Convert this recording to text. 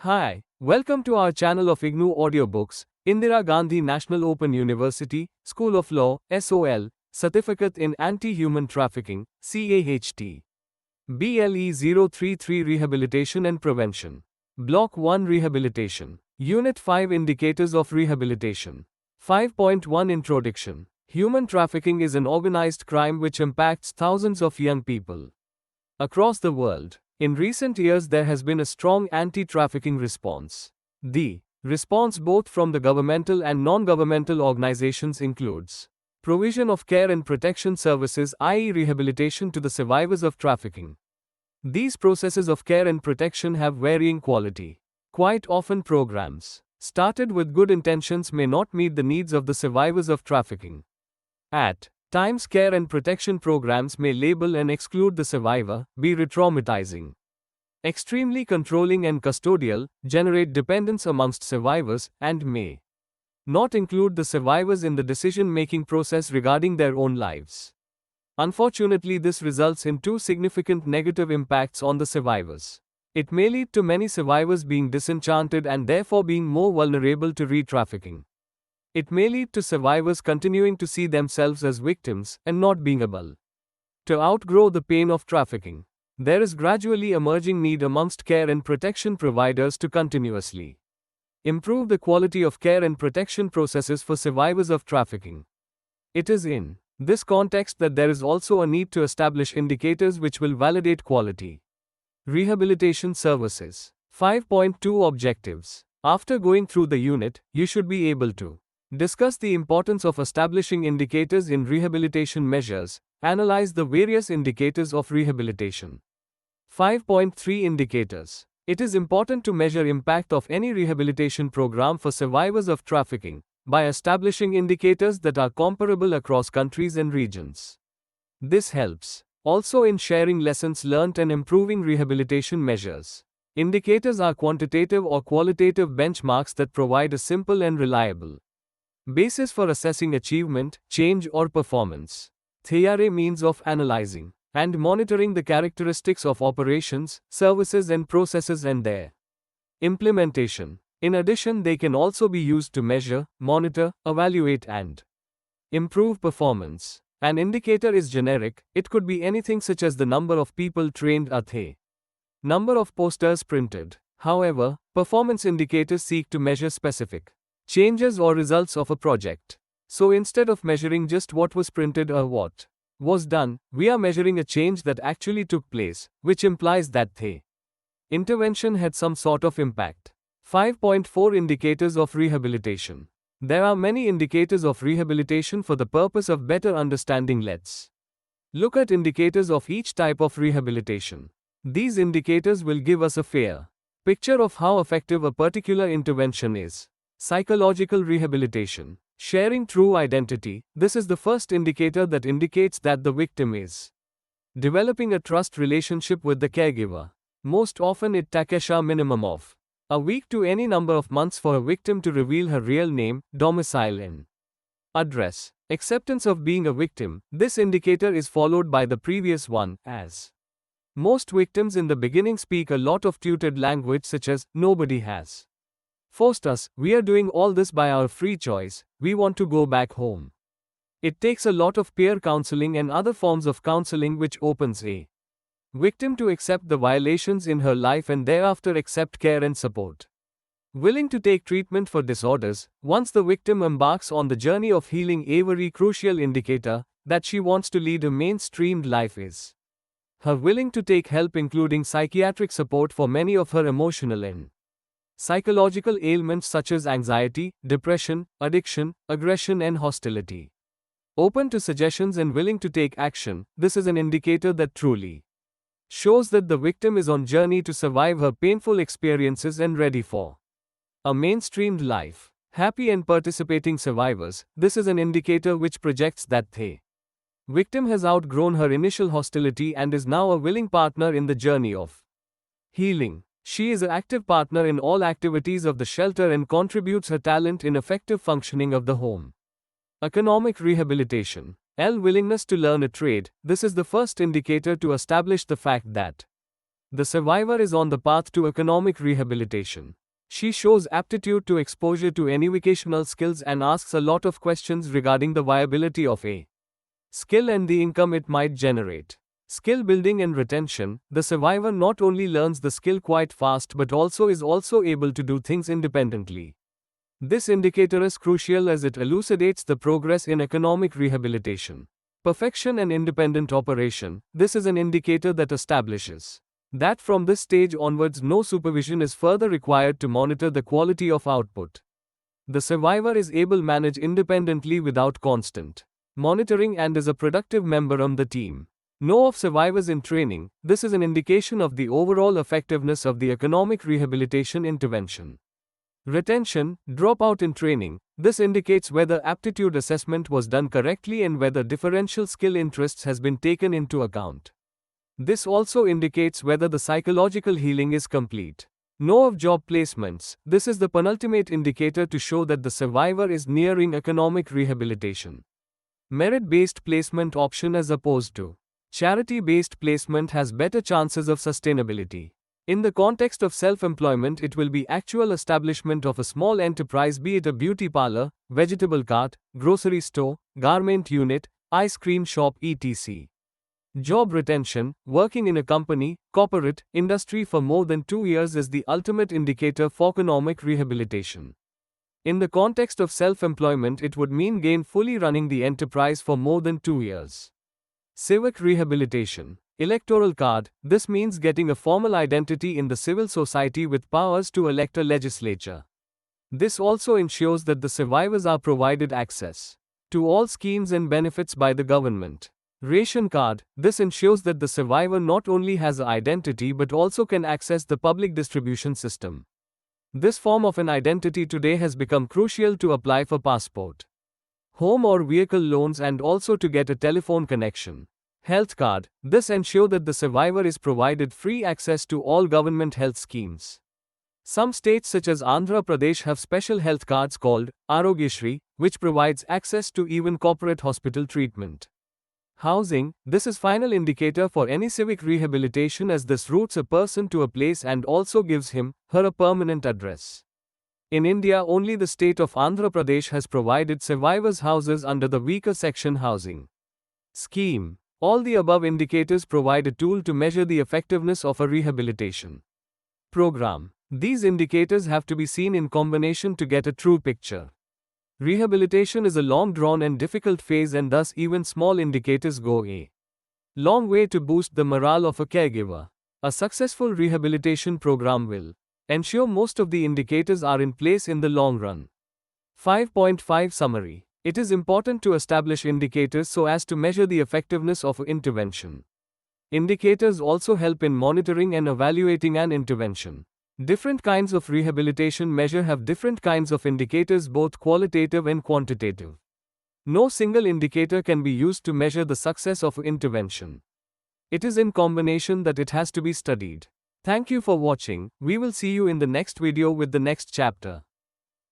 Hi, welcome to our channel of IGNOU audiobooks, Indira Gandhi National Open University, School of Law, SOL, Certificate in Anti-Human Trafficking, CAHT. BLE 033 Rehabilitation and Prevention. Block-1 Rehabilitation. Unit 5 Indicators of Rehabilitation. 5.1 Introduction. Human trafficking is an organized crime which impacts thousands of young people across the world. In recent years, there has been a strong anti-trafficking response. The response both from the governmental and non-governmental organizations includes provision of care and protection services, i.e. rehabilitation to the survivors of trafficking. These processes of care and protection have varying quality. Quite often programs started with good intentions may not meet the needs of the survivors of trafficking. At times, care and protection programs may label and exclude the survivor, be re-traumatizing, extremely controlling and custodial, generate dependence amongst survivors, and may not include the survivors in the decision-making process regarding their own lives. Unfortunately, this results in two significant negative impacts on the survivors. It may lead to many survivors being disenchanted and therefore being more vulnerable to re-trafficking. It may lead to survivors continuing to see themselves as victims and not being able to outgrow the pain of trafficking. There is gradually emerging need amongst care and protection providers to continuously improve the quality of care and protection processes for survivors of trafficking. It is in this context that there is also a need to establish indicators which will validate quality rehabilitation services. 5.2 Objectives. After going through the unit, you should be able to discuss the importance of establishing indicators in rehabilitation measures, analyze the various indicators of rehabilitation. 5.3 Indicators. It is important to measure impact of any rehabilitation program for survivors of trafficking by establishing indicators that are comparable across countries and regions. This helps also in sharing lessons learned and improving rehabilitation measures. Indicators are quantitative or qualitative benchmarks that provide a simple and reliable basis for assessing achievement, change, or performance. They are a means of analyzing and monitoring the characteristics of operations, services, and processes and their implementation. In addition, they can also be used to measure, monitor, evaluate, and improve performance. An indicator is generic. It could be anything such as the number of people trained or the number of posters printed. However, performance indicators seek to measure specific changes or results of a project. So instead of measuring just what was printed or what was done, we are measuring a change that actually took place, which implies that the intervention had some sort of impact. 5.4 Indicators of Rehabilitation. There are many indicators of rehabilitation for the purpose of better understanding. Let's look at indicators of each type of rehabilitation. These indicators will give us a fair picture of how effective a particular intervention is. Psychological rehabilitation. Sharing true identity. This is the first indicator that indicates that the victim is developing a trust relationship with the caregiver. Most often it takes a minimum of a week to any number of months for a victim to reveal her real name, domicile, and address. Acceptance of being a victim. This indicator is followed by the previous one, as most victims in the beginning speak a lot of tutored language such as, nobody has forced us, we are doing all this by our free choice, we want to go back home. It takes a lot of peer counseling and other forms of counseling which opens a victim to accept the violations in her life and thereafter accept care and support. Willing to take treatment for disorders. Once the victim embarks on the journey of healing, a very crucial indicator that she wants to lead a mainstreamed life is her willing to take help, including psychiatric support for many of her emotional and psychological ailments such as anxiety, depression, addiction, aggression, and hostility. Open to suggestions and willing to take action. This is an indicator that truly shows that the victim is on journey to survive her painful experiences and ready for a mainstreamed life. Happy and participating survivors. This is an indicator which projects that the victim has outgrown her initial hostility and is now a willing partner in the journey of healing. She is an active partner in all activities of the shelter and contributes her talent in effective functioning of the home. Economic rehabilitation. Willingness to learn a trade. This is the first indicator to establish the fact that The survivor is on the path to economic rehabilitation. She shows aptitude to exposure to any vocational skills and asks a lot of questions regarding the viability of a skill and the income it might generate. Skill building and retention. The survivor not only learns the skill quite fast but is also able to do things independently. This indicator is crucial as it elucidates the progress in economic rehabilitation. Perfection and independent operation. This is an indicator that establishes that from this stage onwards no supervision is further required to monitor the quality of output. The survivor is able to manage independently without constant monitoring and is a productive member on the team. Know of survivors in training. This is an indication of the overall effectiveness of the economic rehabilitation intervention. Retention, dropout in training. This indicates whether aptitude assessment was done correctly and whether differential skill interests has been taken into account. This also indicates whether the psychological healing is complete. Know of job placements. This is the penultimate indicator to show that the survivor is nearing economic rehabilitation. Merit-based placement option as opposed to charity-based placement has better chances of sustainability. In the context of self-employment, it will be actual establishment of a small enterprise, be it a beauty parlor, vegetable cart, grocery store, garment unit, ice cream shop, etc. Job retention. Working in a company, corporate, industry for more than 2 years is the ultimate indicator for economic rehabilitation. In the context of self-employment, it would mean fully running the enterprise for more than 2 years. Civic rehabilitation. Electoral card. This means getting a formal identity in the civil society with powers to elect a legislature. This also ensures that the survivors are provided access to all schemes and benefits by the government. Ration card. This ensures that the survivor not only has an identity but also can access the public distribution system. This form of an identity today has become crucial to apply for passport, home or vehicle loans and also to get a telephone connection. Health card. This ensures that the survivor is provided free access to all government health schemes. Some states such as Andhra Pradesh have special health cards called Arogyashri, which provides access to even corporate hospital treatment. Housing. This is final indicator for any civic rehabilitation as this routes a person to a place and also gives him/her a permanent address. In India, only the state of Andhra Pradesh has provided survivors houses under the weaker section housing scheme. All the above indicators provide a tool to measure the effectiveness of a rehabilitation program. These indicators have to be seen in combination to get a true picture. Rehabilitation is a long-drawn and difficult phase, and thus even small indicators go a long way to boost the morale of a caregiver. A successful rehabilitation program will ensure most of the indicators are in place in the long run. 5.5 Summary. It is important to establish indicators so as to measure the effectiveness of intervention. Indicators also help in monitoring and evaluating an intervention. Different kinds of rehabilitation measure have different kinds of indicators, both qualitative and quantitative. No single indicator can be used to measure the success of intervention. It is in combination that it has to be studied. Thank you for watching. We will see you in the next video with the next chapter.